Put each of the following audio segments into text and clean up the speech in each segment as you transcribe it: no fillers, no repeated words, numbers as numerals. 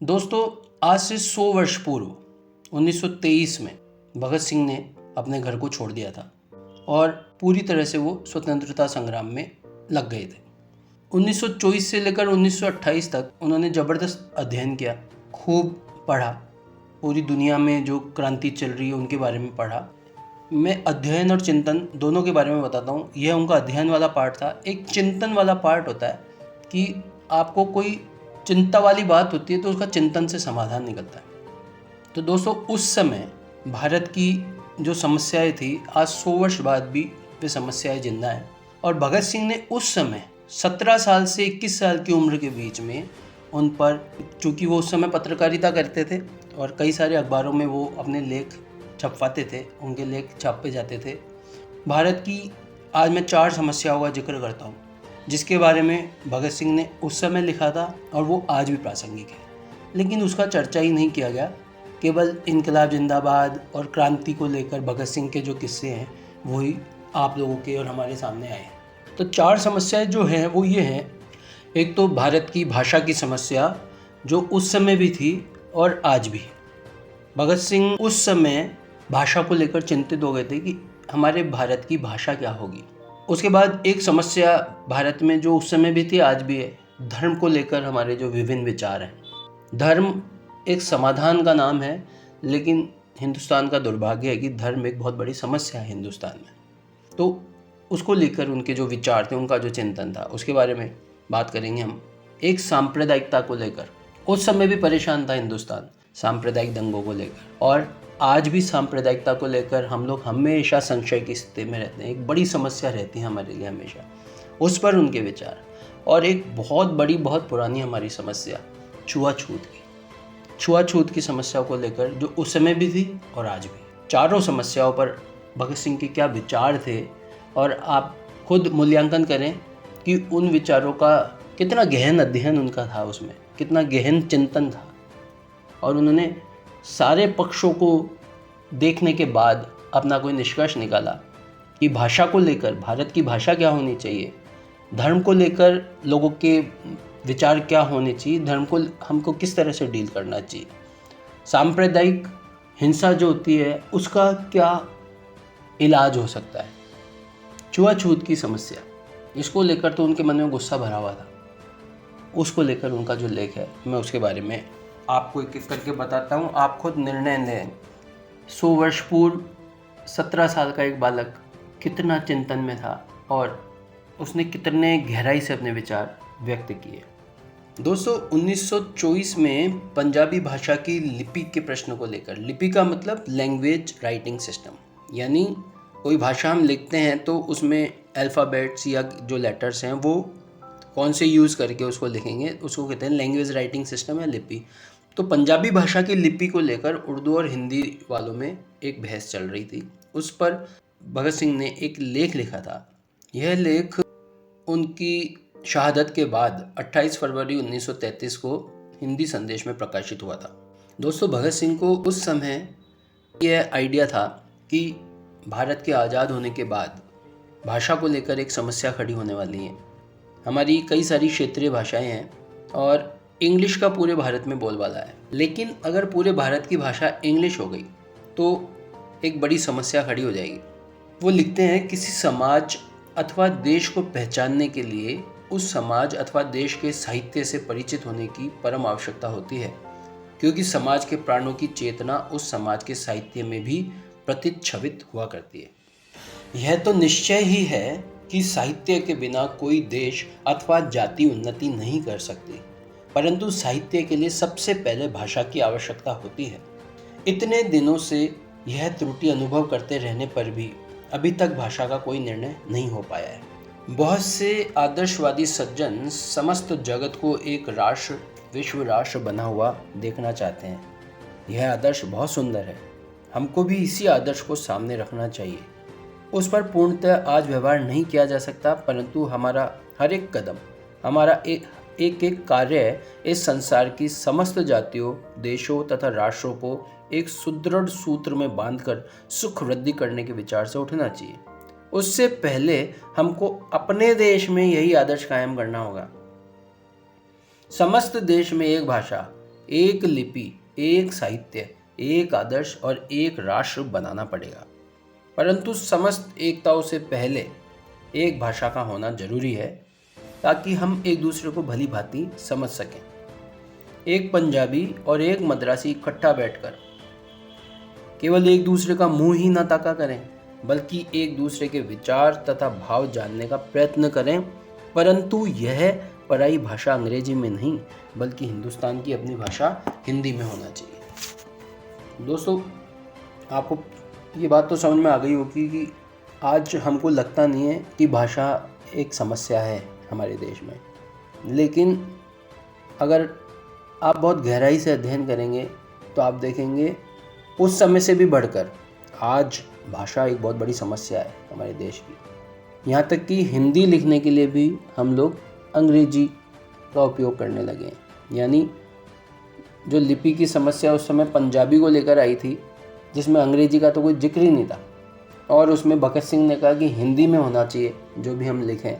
दोस्तों, आज से 100 वर्ष पूर्व 1923 में भगत सिंह ने अपने घर को छोड़ दिया था और पूरी तरह से वो स्वतंत्रता संग्राम में लग गए थे। 1924 से लेकर 1928 तक उन्होंने ज़बरदस्त अध्ययन किया, खूब पढ़ा, पूरी दुनिया में जो क्रांति चल रही है उनके बारे में पढ़ा। मैं अध्ययन और चिंतन दोनों के बारे में बताता हूँ। यह उनका अध्ययन वाला पार्ट था। एक चिंतन वाला पार्ट होता है कि आपको कोई चिंता वाली बात होती है तो उसका चिंतन से समाधान निकलता है। तो दोस्तों, उस समय भारत की जो समस्याएं थी, आज 100 वर्ष बाद भी वे समस्याएं जिंदा हैं। और भगत सिंह ने उस समय 17 साल से 21 साल की उम्र के बीच में उन पर, चूँकि वो उस समय पत्रकारिता करते थे और कई सारे अखबारों में वो अपने लेख छपवाते थे, उनके लेख छापे जाते थे। भारत की आज मैं 4 समस्याओं का जिक्र करता हूँ जिसके बारे में भगत सिंह ने उस समय लिखा था और वो आज भी प्रासंगिक है, लेकिन उसका चर्चा ही नहीं किया गया। केवल इनकलाब जिंदाबाद और क्रांति को लेकर भगत सिंह के जो किस्से हैं वही आप लोगों के और हमारे सामने आए हैं। तो 4 समस्याएं जो हैं वो ये हैं। एक तो भारत की भाषा की समस्या, जो उस समय भी थी और आज भी। भगत सिंह उस समय भाषा को लेकर चिंतित हो गए थे कि हमारे भारत की भाषा क्या होगी। उसके बाद एक समस्या भारत में जो उस समय भी थी आज भी है, धर्म को लेकर हमारे जो विभिन्न विचार हैं। धर्म एक समाधान का नाम है, लेकिन हिंदुस्तान का दुर्भाग्य है कि धर्म एक बहुत बड़ी समस्या है हिंदुस्तान में। तो उसको लेकर उनके जो विचार थे, उनका जो चिंतन था, उसके बारे में बात करेंगे हम। एक सांप्रदायिकता को लेकर उस समय भी परेशान था हिंदुस्तान, सांप्रदायिक दंगों को लेकर, और आज भी सांप्रदायिकता को लेकर हम लोग हमेशा संशय की स्थिति में रहते हैं। एक बड़ी समस्या रहती है हमारे लिए हमेशा, उस पर उनके विचार। और एक बहुत बड़ी, बहुत पुरानी हमारी समस्या, छुआछूत की समस्या को लेकर, जो उस समय भी थी और आज भी। चारों समस्याओं पर भगत सिंह के क्या विचार थे, और आप खुद मूल्यांकन करें कि उन विचारों का कितना गहन अध्ययन उनका था, उसमें कितना गहन चिंतन था। और उन्होंने सारे पक्षों को देखने के बाद अपना कोई निष्कर्ष निकाला कि भाषा को लेकर, भारत की भाषा क्या होनी चाहिए, धर्म को लेकर लोगों के विचार क्या होने चाहिए, धर्म को हमको किस तरह से डील करना चाहिए, सांप्रदायिक हिंसा जो होती है उसका क्या इलाज हो सकता है, छुआछूत की समस्या, इसको लेकर तो उनके मन में गुस्सा भरा हुआ था। उसको लेकर उनका जो लेख है, मैं उसके बारे में आपको एक एक करके बताता हूँ, आप खुद निर्णय लें। 100 वर्ष पूर्व 17 साल का एक बालक कितना चिंतन में था और उसने कितने गहराई से अपने विचार व्यक्त किए। दोस्तों, 1924 में पंजाबी भाषा की लिपि के प्रश्न को लेकर, लिपि का मतलब लैंग्वेज राइटिंग सिस्टम, यानी कोई भाषा हम लिखते हैं तो उसमें अल्फ़ाबेट्स या जो लेटर्स हैं वो कौन से यूज़ करके उसको लिखेंगे, उसको कहते हैं लैंग्वेज राइटिंग सिस्टम या लिपि। तो पंजाबी भाषा की लिपि को लेकर उर्दू और हिंदी वालों में एक बहस चल रही थी। उस पर भगत सिंह ने एक लेख लिखा था। यह लेख उनकी शहादत के बाद 28 फरवरी 1933 को हिंदी संदेश में प्रकाशित हुआ था। दोस्तों, भगत सिंह को उस समय यह आइडिया था कि भारत के आज़ाद होने के बाद भाषा को लेकर एक समस्या खड़ी होने वाली है। हमारी कई सारी क्षेत्रीय भाषाएं हैं और इंग्लिश का पूरे भारत में बोलबाला है, लेकिन अगर पूरे भारत की भाषा इंग्लिश हो गई तो एक बड़ी समस्या खड़ी हो जाएगी। वो लिखते हैं, किसी समाज अथवा देश को पहचानने के लिए उस समाज अथवा देश के साहित्य से परिचित होने की परम आवश्यकता होती है, क्योंकि समाज के प्राणों की चेतना उस समाज के साहित्य में भी प्रतिच्छवित हुआ करती है। यह तो निश्चय ही है कि साहित्य के बिना कोई देश अथवा जाति उन्नति नहीं कर सकती, परंतु साहित्य के लिए सबसे पहले भाषा की आवश्यकता होती है। इतने दिनों से यह त्रुटि अनुभव करते रहने पर भी अभी तक भाषा का कोई निर्णय नहीं हो पाया है। बहुत से आदर्शवादी सज्जन समस्त जगत को एक राष्ट्र, विश्व राष्ट्र बना हुआ देखना चाहते हैं। यह आदर्श बहुत सुंदर है, हमको भी इसी आदर्श को सामने रखना चाहिए। उस पर पूर्णतः आज व्यवहार नहीं किया जा सकता, परंतु हमारा हर एक कदम, हमारा एक कार्य इस संसार की समस्त जातियों, देशों तथा राष्ट्रों को एक सुदृढ़ सूत्र में बांधकर सुख वृद्धि करने के विचार से उठना चाहिए। उससे पहले हमको अपने देश में यही आदर्श कायम करना होगा। समस्त देश में एक भाषा, एक लिपि, एक साहित्य, एक आदर्श और एक राष्ट्र बनाना पड़ेगा। परंतु समस्त एकताओं से पहले एक भाषा का होना जरूरी है, ताकि हम एक दूसरे को भली भांति समझ सकें। एक पंजाबी और एक मद्रासी इकट्ठा बैठकर केवल एक दूसरे का मुंह ही न ताका करें, बल्कि एक दूसरे के विचार तथा भाव जानने का प्रयत्न करें, परंतु यह पराई भाषा अंग्रेजी में नहीं, बल्कि हिंदुस्तान की अपनी भाषा हिंदी में होना चाहिए। दोस्तों, आपको ये बात तो समझ में आ गई होगी कि आज हमको लगता नहीं है कि भाषा एक समस्या है हमारे देश में, लेकिन अगर आप बहुत गहराई से अध्ययन करेंगे तो आप देखेंगे उस समय से भी बढ़कर आज भाषा एक बहुत बड़ी समस्या है हमारे देश की। यहाँ तक कि हिंदी लिखने के लिए भी हम लोग अंग्रेजी का उपयोग करने लगे हैं। यानी जो लिपि की समस्या उस समय पंजाबी को लेकर आई थी, जिसमें अंग्रेजी का तो कोई जिक्र ही नहीं था, और उसमें भगत सिंह ने कहा कि हिंदी में होना चाहिए जो भी हम लिखें,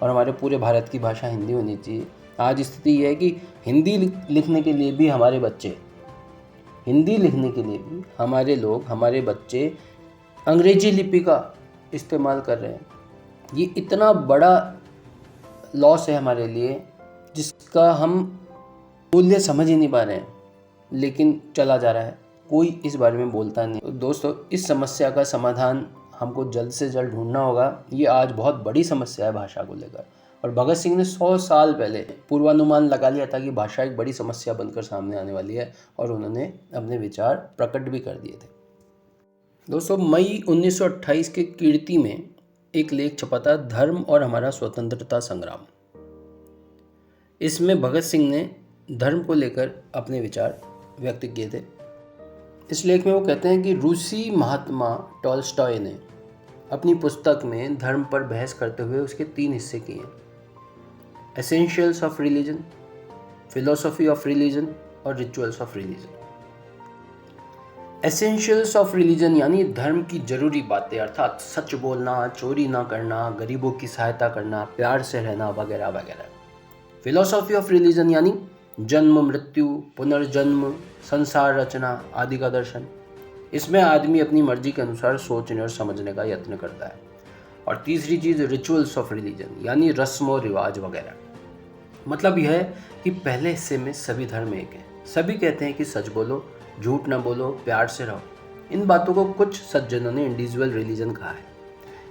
और हमारे पूरे भारत की भाषा हिंदी होनी चाहिए। आज स्थिति यह है कि हिंदी लिखने के लिए भी हमारे बच्चे, हिंदी लिखने के लिए भी हमारे लोग, हमारे बच्चे अंग्रेजी लिपि का इस्तेमाल कर रहे हैं। ये इतना बड़ा लॉस है हमारे लिए, जिसका हम मूल्य समझ ही नहीं पा रहे हैं, लेकिन चला जा रहा है, कोई इस बारे में बोलता नहीं। तो दोस्तों, इस समस्या का समाधान हमको जल्द से जल्द ढूंढना होगा। ये आज बहुत बड़ी समस्या है भाषा को लेकर, और भगत सिंह ने 100 साल पहले पूर्वानुमान लगा लिया था कि भाषा एक बड़ी समस्या बनकर सामने आने वाली है, और उन्होंने अपने विचार प्रकट भी कर दिए थे। दोस्तों, मई 1928 के कीर्ति में एक लेख छपा था, धर्म और हमारा स्वतंत्रता संग्राम। इसमें भगत सिंह ने धर्म को लेकर अपने विचार व्यक्त किए थे। इस लेख में वो कहते हैं कि रूसी महात्मा टॉल्स्टॉय ने अपनी पुस्तक में धर्म पर बहस करते हुए उसके 3 हिस्से किए हैं: essentials of religion, philosophy of religion और rituals of religion. Essentials of religion यानी धर्म की जरूरी बातें, अर्थात सच बोलना, चोरी ना करना, गरीबों की सहायता करना, प्यार से रहना वगैरह वगैरह। फिलोसॉफी ऑफ रिलीजन यानी जन्म, मृत्यु, पुनर्जन्म, संसार रचना आदि का दर्शन। इसमें आदमी अपनी मर्जी के अनुसार सोचने और समझने का यत्न करता है। और तीसरी चीज़ रिचुअल्स ऑफ रिलीजन यानी रस्म और रिवाज वगैरह। मतलब यह है कि पहले हिस्से में सभी धर्म एक हैं, सभी कहते हैं कि सच बोलो, झूठ न बोलो, प्यार से रहो। इन बातों को कुछ सज्जनों ने इंडिविजुअल रिलीजन कहा है।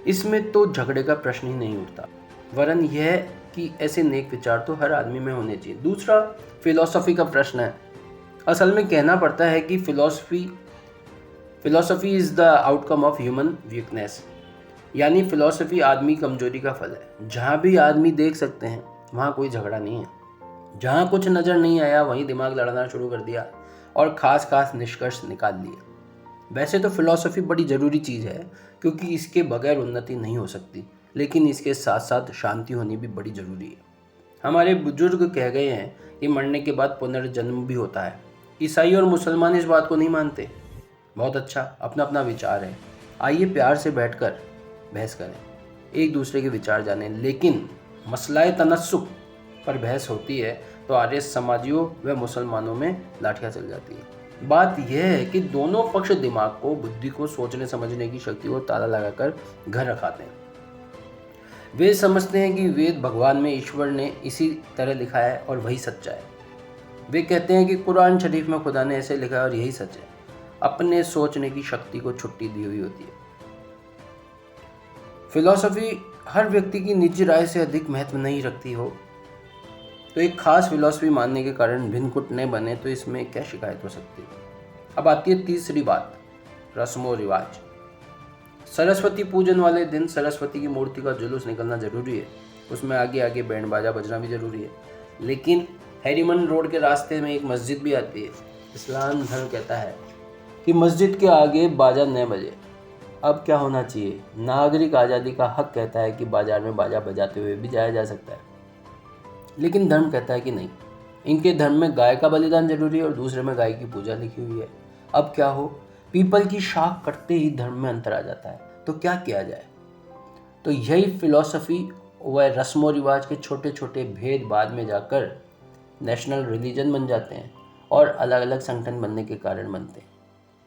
इसमें तो झगड़े का प्रश्न ही नहीं उठता, वरन यह कि ऐसे नेक विचार तो हर आदमी में होने चाहिए। दूसरा फिलॉसफी का प्रश्न है। असल में कहना पड़ता है कि philosophy is the outcome of human weakness, यानी फिलॉसफी आदमी कमजोरी का फल है। जहाँ भी आदमी देख सकते हैं वहाँ कोई झगड़ा नहीं है, जहाँ कुछ नज़र नहीं आया वहीं दिमाग लड़ना शुरू कर दिया और खास निष्कर्ष निकाल लिए। वैसे तो फिलॉसफी बड़ी ज़रूरी चीज़ है, क्योंकि इसके बगैर उन्नति नहीं हो सकती, लेकिन इसके साथ साथ शांति होनी भी बड़ी ज़रूरी है। हमारे बुजुर्ग कह गए हैं कि मरने के बाद पुनर्जन्म भी होता है। ईसाई और मुसलमान इस बात को नहीं मानते। बहुत अच्छा, अपना अपना विचार है। आइए प्यार से बैठकर बहस करें, एक दूसरे के विचार जानें। लेकिन मसलाए तनस्सुख पर बहस होती है तो आर्य समाजियों व मुसलमानों में लाठियाँ चल जाती है। बात यह है कि दोनों पक्ष दिमाग को, बुद्धि को, सोचने समझने की शक्ति को ताला लगाकर घर रखाते हैं। वे समझते हैं कि वेद भगवान में ईश्वर ने इसी तरह लिखा है और वही सच्चा है। वे कहते हैं कि कुरान शरीफ में खुदा ने ऐसे लिखा है और यही सच है। अपने सोचने की शक्ति को छुट्टी दी हुई होती है। फिलॉसफी हर व्यक्ति की निजी राय से अधिक महत्व नहीं रखती हो तो एक खास फिलॉसफी मानने के कारण भिन्नकुट न बने तो इसमें क्या शिकायत हो सकती है। अब आती है तीसरी बात, रस्म और रिवाज। सरस्वती पूजन वाले दिन सरस्वती की मूर्ति का जुलूस निकलना जरूरी है, उसमें आगे आगे बैंड बाजा बजना भी जरूरी है। लेकिन हैरीमन रोड के रास्ते में एक मस्जिद भी आती है। इस्लाम धर्म कहता है कि मस्जिद के आगे बाजा न बजे। अब क्या होना चाहिए? नागरिक आज़ादी का हक कहता है कि बाजार में बाजा बजाते हुए भी जाया जा सकता है, लेकिन धर्म कहता है कि नहीं। इनके धर्म में गाय का बलिदान जरूरी है और दूसरे में गाय की पूजा लिखी हुई है। अब क्या हो, पीपल की शाख कटते ही धर्म में अंतर आ जाता है, तो क्या किया जाए? तो यही फिलॉसफी व रस्मों रिवाज के छोटे छोटे भेद बाद में जाकर नेशनल रिलीजन बन जाते हैं और अलग अलग संगठन बनने के कारण बनते हैं।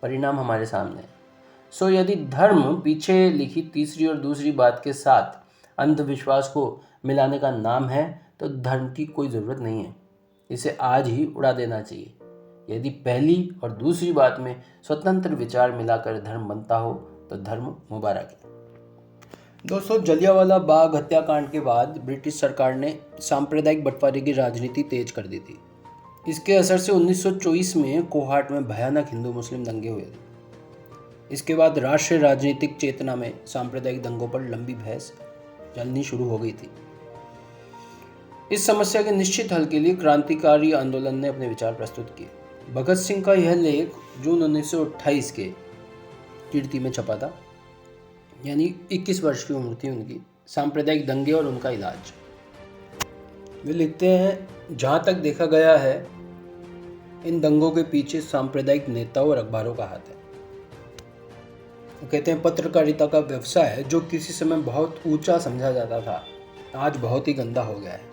परिणाम हमारे सामने है। सो यदि धर्म पीछे लिखी तीसरी और दूसरी बात के साथ अंधविश्वास को मिलाने का नाम है तो धर्म की कोई ज़रूरत नहीं है, इसे आज ही उड़ा देना चाहिए। यदि पहली और दूसरी बात में स्वतंत्र विचार मिलाकर धर्म बनता हो तो धर्म मुबारक है। दोस्तों, जलियांवाला बाग हत्याकांड के बाद ब्रिटिश सरकार ने सांप्रदायिक बंटवारे की राजनीति तेज कर दी थी। इसके असर से 1924 में कोहाट में भयानक हिंदू मुस्लिम दंगे हुए थे। इसके बाद राष्ट्रीय राजनीतिक चेतना में सांप्रदायिक दंगों पर लंबी बहस चलनी शुरू हो गई थी। इस समस्या के निश्चित हल के लिए क्रांतिकारी आंदोलन ने अपने विचार प्रस्तुत किए। भगत सिंह का यह लेख जून 1928 के कीर्ति में छपा था, यानी 21 वर्ष की उम्र थी उनकी। सांप्रदायिक दंगे और उनका इलाज। वे लिखते हैं, जहाँ तक देखा गया है इन दंगों के पीछे सांप्रदायिक नेताओं और अखबारों का हाथ है। वो कहते हैं, पत्रकारिता का व्यवसाय जो किसी समय बहुत ऊंचा समझा जाता था आज बहुत ही गंदा हो गया है।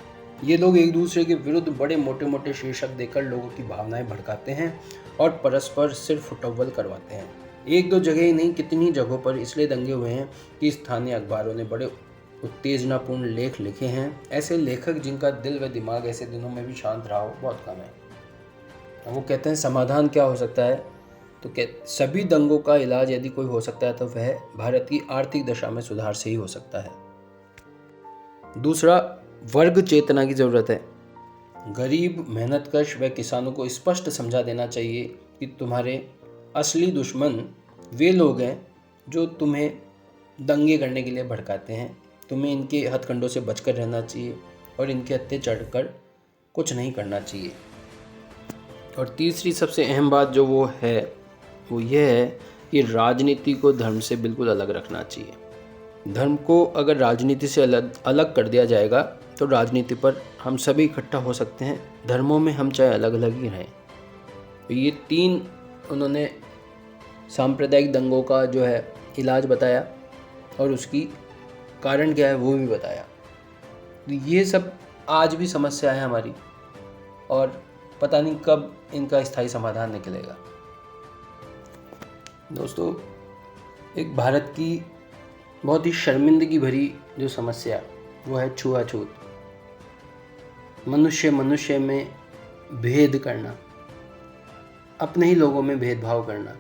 ये लोग एक दूसरे के विरुद्ध बड़े मोटे मोटे शीर्षक देकर लोगों की भावनाएं भड़काते हैं और परस्पर सिर फुटव्वल करवाते हैं। एक दो जगह ही नहीं, कितनी जगहों पर इसलिए दंगे हुए हैं कि स्थानीय अखबारों ने बड़े उत्तेजनापूर्ण लेख लिखे हैं। ऐसे लेखक जिनका दिल व दिमाग ऐसे दिनों में भी शांत रहा हो बहुत कम है। वो कहते हैं, समाधान क्या हो सकता है? तो सभी दंगों का इलाज यदि कोई हो सकता है तो वह भारत की आर्थिक दशा में सुधार से ही हो सकता है। दूसरा, वर्ग चेतना की जरूरत है। गरीब, मेहनतकश व किसानों को स्पष्ट समझा देना चाहिए कि तुम्हारे असली दुश्मन वे लोग हैं जो तुम्हें दंगे करने के लिए भड़काते हैं। तुम्हें इनके हथकंडों से बचकर रहना चाहिए और इनके हत्थे चढ़कर कुछ नहीं करना चाहिए। और तीसरी सबसे अहम बात जो वो ये है कि राजनीति को धर्म से बिल्कुल अलग रखना चाहिए। धर्म को अगर राजनीति से अलग कर दिया जाएगा तो राजनीति पर हम सभी इकट्ठा हो सकते हैं। धर्मों में हम चाहे अलग अलग ही रहें। ये तीन उन्होंने सांप्रदायिक दंगों का जो है इलाज बताया और उसकी कारण क्या है वो भी बताया। तो ये सब आज भी समस्या है हमारी और पता नहीं कब इनका स्थायी समाधान निकलेगा। दोस्तों, एक भारत की बहुत ही शर्मिंदगी भरी जो समस्या वो है छुआछूत। मनुष्य में भेद करना, अपने ही लोगों में भेदभाव करना,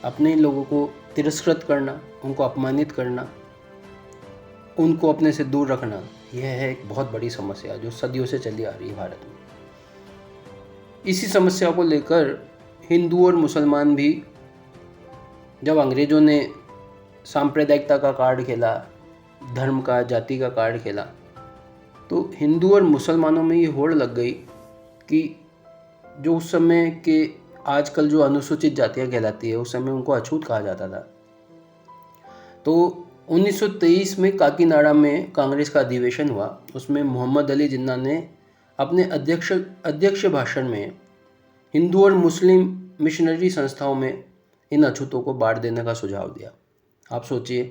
अपने ही लोगों को तिरस्कृत करना, उनको अपमानित करना, उनको अपने से दूर रखना, यह है एक बहुत बड़ी समस्या जो सदियों से चली आ रही है भारत में। इसी समस्या को लेकर हिंदू और मुसलमान भी, जब अंग्रेज़ों ने सांप्रदायिकता का कार्ड खेला, धर्म का, जाति का कार्ड खेला, तो हिंदू और मुसलमानों में ये होड़ लग गई कि जो उस समय के आजकल जो अनुसूचित जातियाँ कहलाती है उस समय उनको अछूत कहा जाता था। तो 1923 में काकीनाडा में कांग्रेस का अधिवेशन हुआ। उसमें मोहम्मद अली जिन्ना ने अपने अध्यक्ष भाषण में हिंदू और मुस्लिम मिशनरी संस्थाओं में इन अछूतों को बांट देने का सुझाव दिया। आप सोचिए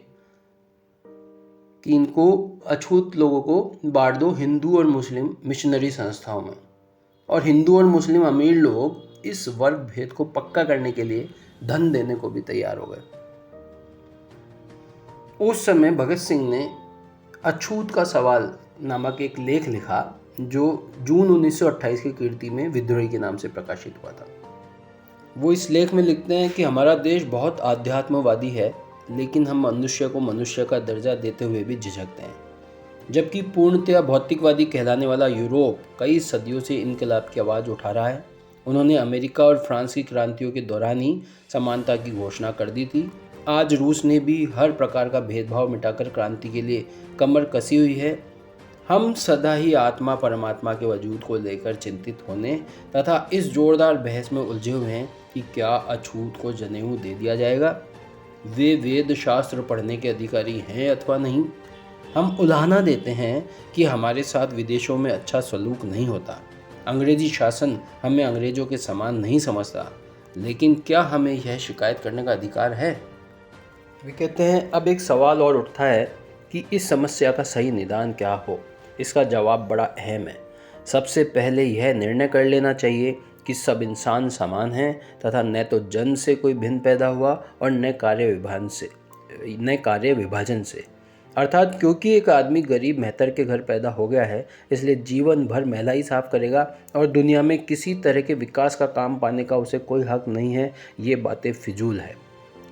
कि इनको अछूत लोगों को बांट दो हिंदू और मुस्लिम मिशनरी संस्थाओं में, और हिंदू और मुस्लिम अमीर लोग इस वर्ग भेद को पक्का करने के लिए धन देने को भी तैयार हो गए। उस समय भगत सिंह ने अछूत का सवाल नामक एक लेख लिखा जो जून 1928 की कीर्ति में विद्रोही के नाम से प्रकाशित हुआ था। वो इस लेख में लिखते हैं कि हमारा देश बहुत आध्यात्मवादी है, लेकिन हम मनुष्य को मनुष्य का दर्जा देते हुए भी झिझकते हैं, जबकि पूर्णतया भौतिकवादी कहलाने वाला यूरोप कई सदियों से इनकलाब की आवाज़ उठा रहा है। उन्होंने अमेरिका और फ्रांस की क्रांतियों के दौरान ही समानता की घोषणा कर दी थी। आज रूस ने भी हर प्रकार का भेदभाव मिटाकर क्रांति के लिए कमर कसी हुई है। हम सदा ही आत्मा परमात्मा के वजूद को लेकर चिंतित होने तथा इस जोरदार बहस में उलझे हुए हैं कि क्या अछूत को जनेऊ दे दिया जाएगा, वे वेद शास्त्र पढ़ने के अधिकारी हैं अथवा नहीं। हम उलाहना देते हैं कि हमारे साथ विदेशों में अच्छा सलूक नहीं होता, अंग्रेजी शासन हमें अंग्रेजों के समान नहीं समझता, लेकिन क्या हमें यह शिकायत करने का अधिकार है? वे कहते हैं, अब एक सवाल और उठता है कि इस समस्या का सही निदान क्या हो। इसका जवाब बड़ा अहम है। सबसे पहले यह निर्णय कर लेना चाहिए कि सब इंसान समान हैं तथा न तो जन्म से कोई भिन्न पैदा हुआ और न कार्य विभाजन से। अर्थात क्योंकि एक आदमी गरीब मेहतर के घर पैदा हो गया है, इसलिए जीवन भर मैला ही साफ करेगा और दुनिया में किसी तरह के विकास का काम पाने का उसे कोई हक नहीं है। ये बातें फिजूल है।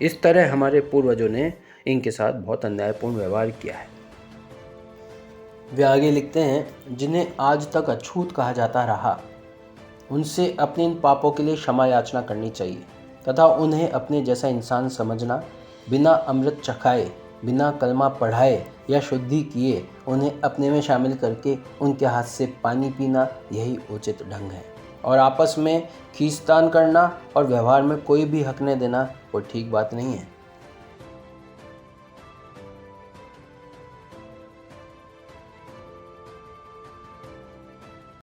इस तरह हमारे पूर्वजों ने इनके साथ बहुत अन्यायपूर्ण व्यवहार किया है। वे आगे लिखते हैं, जिन्हें आज तक अछूत कहा जाता रहा, उनसे अपने इन पापों के लिए क्षमा याचना करनी चाहिए तथा उन्हें अपने जैसा इंसान समझना, बिना अमृत चखाए, बिना कलमा पढ़ाए या शुद्धि किए उन्हें अपने में शामिल करके उनके हाथ से पानी पीना, यही उचित ढंग है। और आपस में खींचतान करना और व्यवहार में कोई भी हक न देना वो ठीक बात नहीं है।